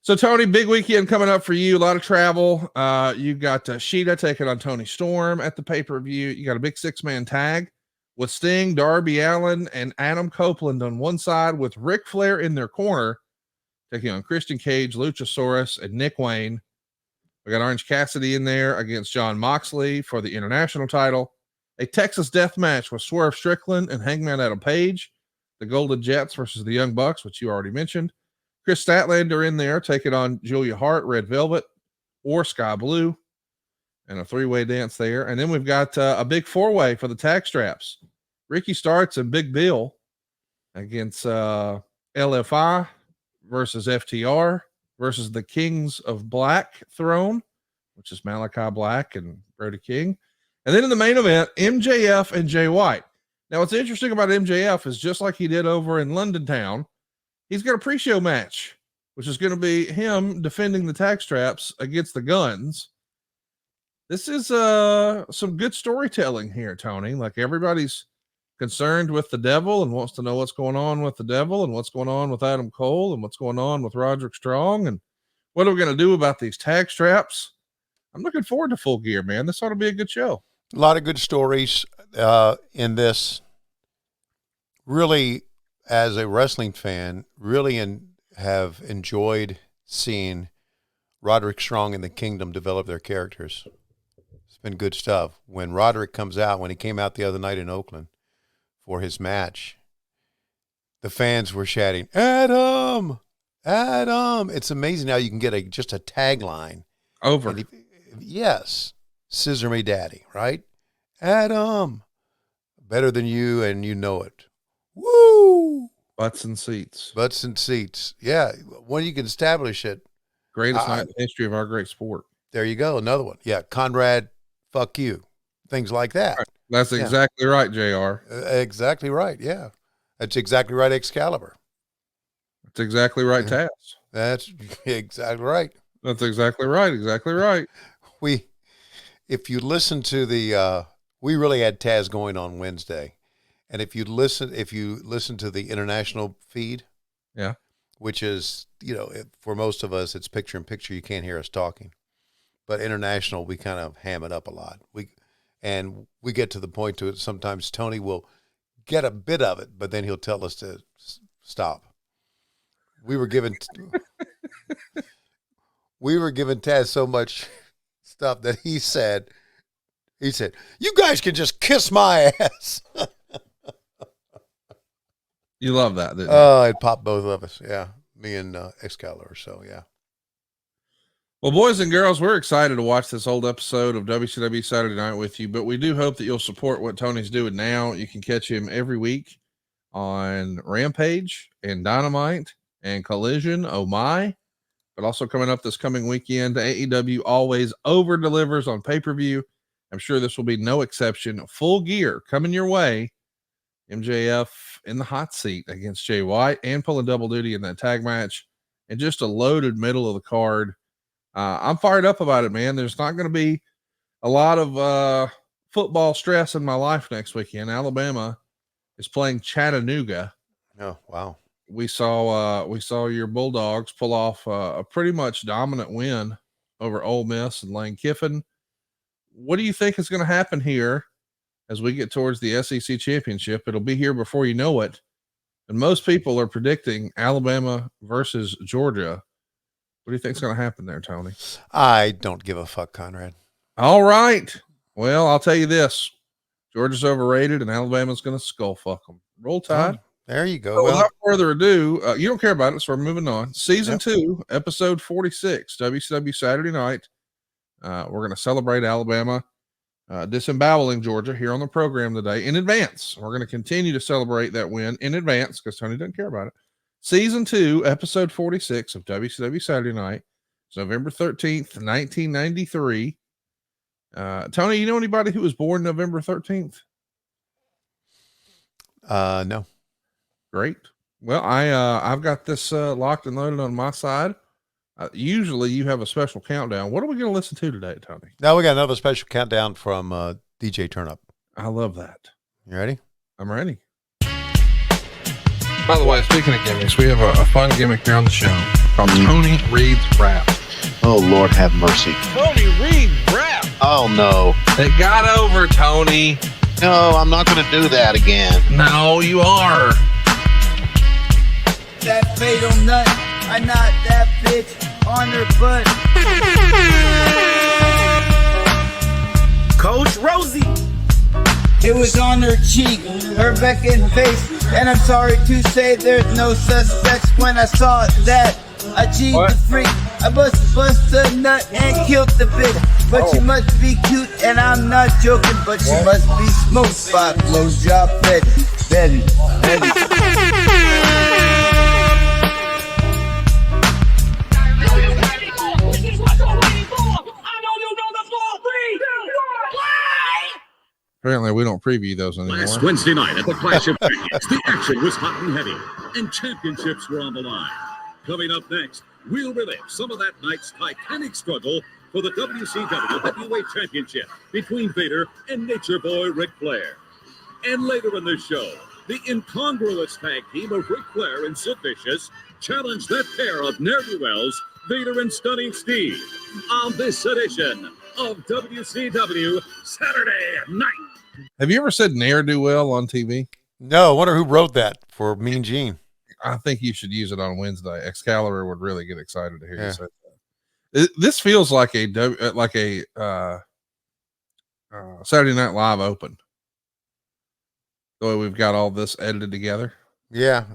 So, Tony, big weekend coming up for you. A lot of travel. You got Sheeta taking on Tony Storm at the pay-per-view. You got a big 6-man tag with Sting, Darby Allin, and Adam Copeland on one side, with Ric Flair in their corner, taking on Christian Cage, Luchasaurus, and Nick Wayne. We got Orange Cassidy in there against Jon Moxley for the international title. A Texas death match with Swerve Strickland and Hangman Adam Page. The Golden Jets versus the Young Bucks, which you already mentioned. Chris Statlander in there taking on Julia Hart, Red Velvet, or Sky Blue. And a 3-way dance there. And then we've got a big 4-way for the tag straps. Ricky Starks and Big Bill against LFI versus FTR versus the Kings of Black Throne, which is Malachi Black and Brody King. And then in the main event, MJF and Jay White. Now, what's interesting about MJF is just like he did over in London Town, he's got a pre-show match, which is going to be him defending the tag straps against the Guns. This is some good storytelling here, Tony. Like, everybody's concerned with the devil and wants to know what's going on with the devil and what's going on with Adam Cole and what's going on with Roderick Strong and what are we going to do about these tag straps. I'm looking forward to Full Gear, man. This ought to be a good show. A lot of good stories in this. Really, as a wrestling fan, really have enjoyed seeing Roderick Strong and the Kingdom develop their characters. It's been good stuff. When Roderick comes out, when he came out the other night in Oakland for his match, the fans were shouting, Adam, Adam. It's amazing how you can get just a tagline. Over. Yes. Scissor me daddy, right? Adam. Better than you, and you know it. Woo! Butts and seats. Butts and seats. Yeah. When you can establish it. Greatest night in the history of our great sport. There you go. Another one. Yeah. Conrad, fuck you. Things like that. Right. That's exactly right, JR. Exactly right. Yeah. That's exactly right, Excalibur. That's exactly right, Taz. That's exactly right. That's exactly right. Exactly right. If you listen to we really had Taz going on Wednesday. And if you listen to the international feed, yeah, which is, for most of us, it's picture in picture. You can't hear us talking, but international, we kind of ham it up a lot. We get to the point to it. Sometimes Tony will get a bit of it, but then he'll tell us to stop. We were given Taz so much stuff that he said, you guys can just kiss my ass. You love that, didn't you? Oh, it popped both of us. Yeah. Me and Excalibur. So, yeah. Well, boys and girls, we're excited to watch this old episode of WCW Saturday Night with you, but we do hope that you'll support what Tony's doing now. You can catch him every week on Rampage and Dynamite and Collision. Oh, my. But also coming up this coming weekend, AEW always over delivers on pay-per-view. I'm sure this will be no exception. Full Gear coming your way. MJF in the hot seat against Jay White and pulling double duty in that tag match, and just a loaded middle of the card. I'm fired up about it, man. There's not going to be a lot of football stress in my life next weekend. Alabama is playing Chattanooga. Oh, wow. We saw your Bulldogs pull off a pretty much dominant win over Ole Miss and Lane Kiffin. What do you think is going to happen here as we get towards the SEC championship? It'll be here before you know it. And most people are predicting Alabama versus Georgia. What do you think is going to happen there, Tony? I don't give a fuck, Conrad. All right. Well, I'll tell you this. Georgia's overrated and Alabama's going to skull fuck them. Roll Tide. Oh, there you go. So without further ado, you don't care about it, so we're moving on. Season 2, episode 46, WCW Saturday Night. We're going to celebrate Alabama disemboweling Georgia here on the program today in advance. We're going to continue to celebrate that win in advance because Tony doesn't care about it. Season 2, episode 46 of WCW Saturday Night. It's November 13th, 1993. Tony, you know anybody who was born November 13th? No. Great. Well, I've got this locked and loaded on my side. Usually you have a special countdown. What are we going to listen to today, Tony? Now we got another special countdown from DJ Turnup. I love that. You ready? I'm ready. By the way, speaking of gimmicks, we have a fun gimmick here on the show. called Tony Reed's Rap. Oh, Lord have mercy. Tony Reed Rap. Oh, no. It got over, Tony. No, I'm not going to do that again. No, you are. That fatal nut, I knocked that bitch on her butt. Coach Rosie. It was on her cheek, her back and face, and I'm sorry to say there's no suspects. When I saw that, I G'd the freak. I bust a nut and killed the bitch. But you must be cute, and I'm not joking. But you must be smoked by blowjob Betty. Apparently, we don't preview those anymore. Last Wednesday night at the Clash of Champions, the action was hot and heavy, and championships were on the line. Coming up next, we'll relive some of that night's titanic struggle for the WCW Heavyweight Championship between Vader and Nature Boy Ric Flair. And later in the show, the incongruous tag team of Ric Flair and Sid Vicious challenged that pair of ne'er-do-wells, Vader and Stunning Steve, on this edition of WCW Saturday Night. Have you ever said ne'er-do-well on TV? No, I wonder who wrote that for Mean Gene. I think you should use it on Wednesday. Excalibur would really get excited to hear you say that. This feels like a Saturday Night Live open. The way we've got all this edited together. Yeah.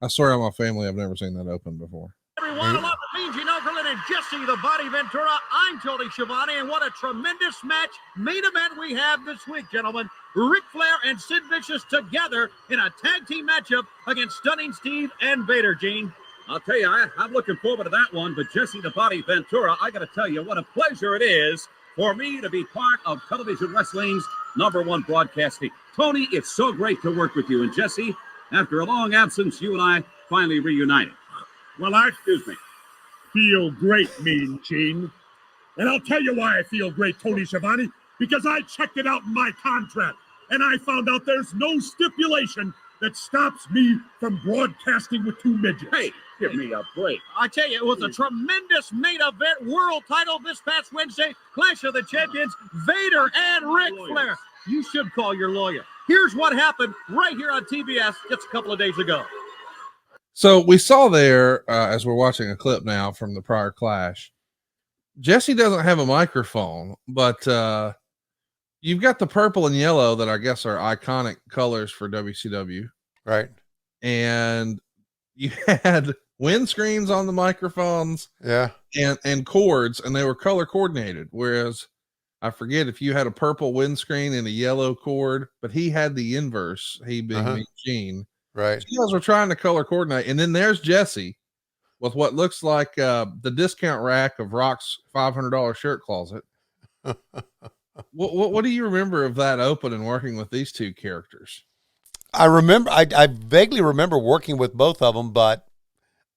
I swear on my family, I've never seen that open before. Everyone, along with me, Gene Okerlund and Jesse the Body Ventura, I'm Tony Schiavone, and what a tremendous main event we have this week, gentlemen. Ric Flair and Sid Vicious together in a tag team matchup against Stunning Steve and Vader, Gene. I'll tell you, I'm looking forward to that one, but Jesse the Body Ventura, I got to tell you what a pleasure it is for me to be part of television wrestling's #1 broadcast team. Tony, it's so great to work with you, and Jesse, after a long absence, you and I finally reunited. Well, I feel great, Mean Gene. And I'll tell you why I feel great, Tony Schiavone, because I checked it out in my contract, and I found out there's no stipulation that stops me from broadcasting with two midgets. Hey, give me a break. I tell you, it was a tremendous main event, world title this past Wednesday, Clash of the Champions, Vader and Ric Flair. You should call your lawyer. Here's what happened right here on TBS just a couple of days ago. So we saw there, as we're watching a clip now from the prior clash, Jesse doesn't have a microphone, but you've got the purple and yellow that I guess are iconic colors for WCW. Right. And you had windscreens on the microphones. Yeah. And cords, and they were color coordinated. Whereas I forget if you had a purple windscreen and a yellow cord, but he had the inverse, he being Mean Gene. Right. So you guys were trying to color coordinate. And then there's Jesse with what looks like the discount rack of Rock's $500 shirt closet. What do you remember of that open and working with these two characters? I remember, I vaguely remember working with both of them, but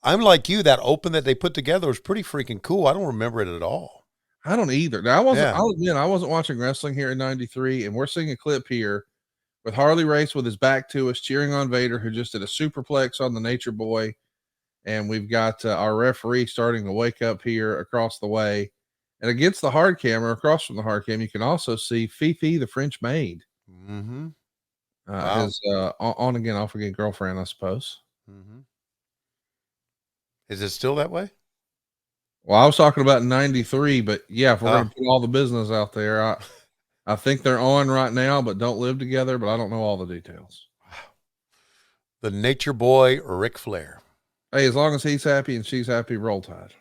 I'm like you, that open that they put together was pretty freaking cool. I don't remember it at all. I don't either. Now, I'll admit, I wasn't watching wrestling here in '93, and we're seeing a clip here with Harley Race with his back to us, cheering on Vader, who just did a superplex on the Nature Boy. And we've got our referee starting to wake up here across the way. And against the hard camera, across from the hard cam, you can also see Fifi, the French maid. Mm-hmm. His on again, off again girlfriend, I suppose. Mm-hmm. Is it still that way? Well, I was talking about 93, but yeah, if we're going to put all the business out there, I think they're on right now, but don't live together, but I don't know all the details. Wow. The Nature Boy, Ric Flair. Hey, as long as he's happy and she's happy, roll tide.